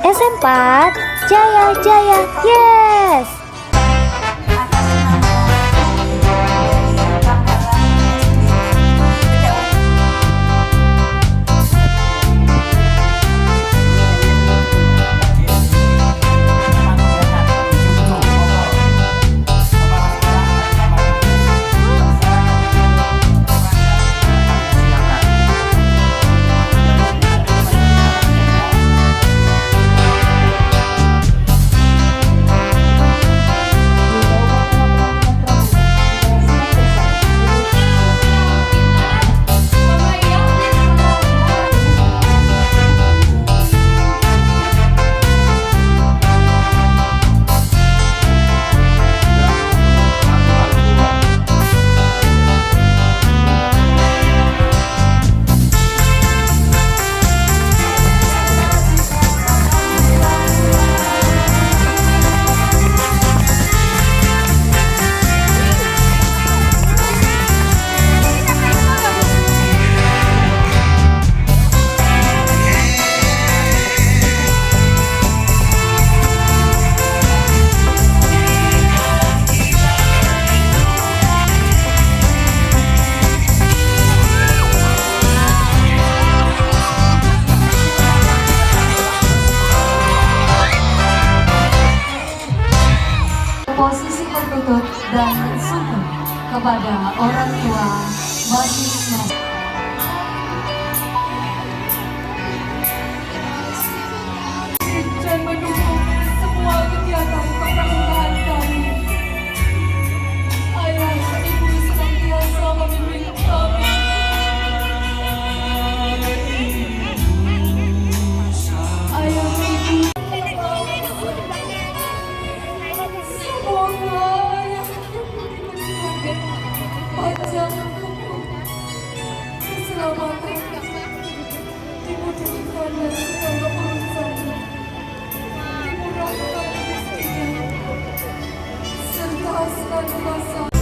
S4 Jaya Jaya, yes! Posisi berlutut dan sujud kepada orang tua masing-masing. Dan mendukung semua kegiatan kepramugari kami. Ayah, ibu senantiasa membimbing kami. Ayah, ibu. Semoga ayah panjang umur, keselamatan, dimudahkan dan segala urusannya, dimurahkan rezekinya, serta senantiasa